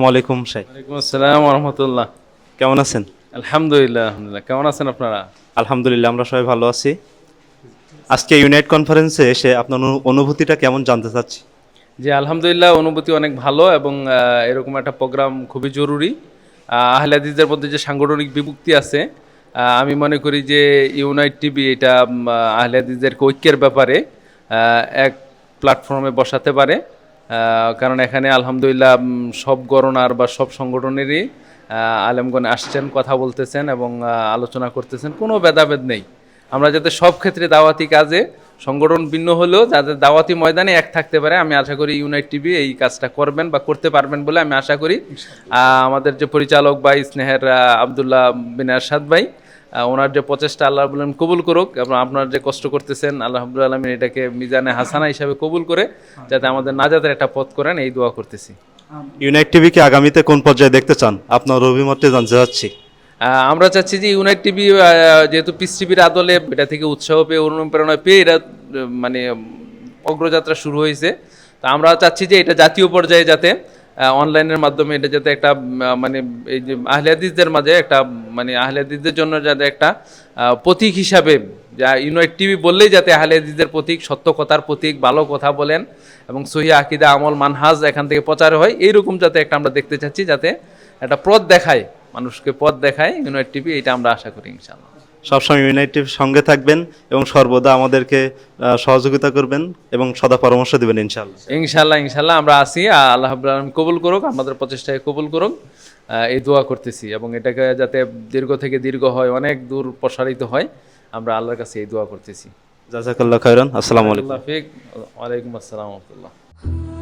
ওয়ালাইকুম শাই, ওয়ালাইকুম আসসালাম ওয়া রাহমাতুল্লাহ। কেমন আছেন? আলহামদুলিল্লাহ। কেমন আছেন আপনারা? আলহামদুলিল্লাহ, আমরা সবাই ভালো আছি। আজকে ইউনাইট কনফারেন্সে এসে আপনার অনুভূতিটা কেমন জানতে চাচ্ছি। জি, আলহামদুলিল্লাহ, অনুভূতি অনেক ভালো এবং এরকম একটা প্রোগ্রাম খুবই জরুরি। আহলে হাদিসদের মধ্যে যে সাংগঠনিক বিভক্তি আছে, আমি মনে করি যে ইউনাইট টিভি এটা আহলে হাদিসদেরকে ঐক্যের ব্যাপারে এক প্ল্যাটফর্মে বসাতে পারে। কারণ এখানে আলহামদুলিল্লাহ সব গণনার বা সব সংগঠনেরই আলেমগণ আসছেন, কথা বলতেছেন এবং আলোচনা করতেছেন, কোনো ভেদাভেদ নেই। আমরা যাতে সব ক্ষেত্রে দাওয়াতি কাজে সংগঠন ভিন্ন হলেও যাদের দাওয়াতি ময়দানে এক থাকতে পারে, আমি আশা করি ইউনাইট টিভি এই কাজটা করবেন বা করতে পারবেন বলে আমি আশা করি। আমাদের যে পরিচালক ভাই স্নেহের আবদুল্লাহ বিন আরশাদ ভাই, ওনার যে প্রচেষ্টা আল্লাহ বলেন কবুল করুক, এবং আপনার যে কষ্ট করতেছেন আল্লাহ রাব্বুল আলামিন এটাকে মিজানে হাসানা হিসাবে কবুল করে যাতে আমাদের নাজাতের একটা পথ করেন, এই দোয়া করতেছি। ইউনাইট টিভিকে আগামীতে কোন পর্যায়ে দেখতে চান, আপনার অভিমতটি জানতে চাচ্ছি। আমরা চাচ্ছি যে ইউনাইট টিভি যেহেতু পিস টিভির আদলে এটা থেকে উৎসাহ পেয়ে অনুপ্রেরণা পেয়ে এরা মানে অগ্রযাত্রা শুরু হয়েছে। তো আমরা চাচ্ছি যে এটা জাতীয় পর্যায়ে যাতে অনলাইনের মাধ্যমে এটা যাতে একটা মানে এই যে আহলে হাদিসদের মাঝে একটা মানে আহলে হাদিসদের জন্য যাতে একটা প্রতীক হিসাবে, যা ইউনাইট টিভি বললেই যাতে আহলে হাদিসদের প্রতীক, সত্য কথার প্রতীক, ভালো কথা বলেন এবং সহিহ আকীদা আমল মানহাজ এখান থেকে প্রচার হয়, এইরকম যাতে একটা আমরা দেখতে চাচ্ছি, যাতে একটা পথ দেখায়, মানুষকে পথ দেখায় ইউনাইট টিভি, এটা আমরা আশা করি ইনশাআল্লাহ। সবসময় ইউনাইট টিভির সঙ্গে থাকবেন এবং সর্বদা আমাদেরকে সহযোগিতা করবেন এবং সদা পরামর্শ দিবেন ইনশাআল্লাহ। ইনশাআল্লাহ ইনশাআল্লাহ আমরা আসি, আল্লাহ রাব্বুল আলামিন কবুল করুক, আমাদের প্রচেষ্টাকে কবুল করুক, এই দোয়া করতেছি এবং এটাকে যাতে দীর্ঘ থেকে দীর্ঘ হয়, অনেক দূর প্রসারিত হয়, আমরা আল্লাহর কাছে এই দোয়া করতেছি। জাযাকাল্লাহ খাইরান। আসসালামু আলাইকুম। আল্লাহ হাফেজ। ওয়ালাইকুম আসসালাম ওয়া রাহমাতুল্লাহ।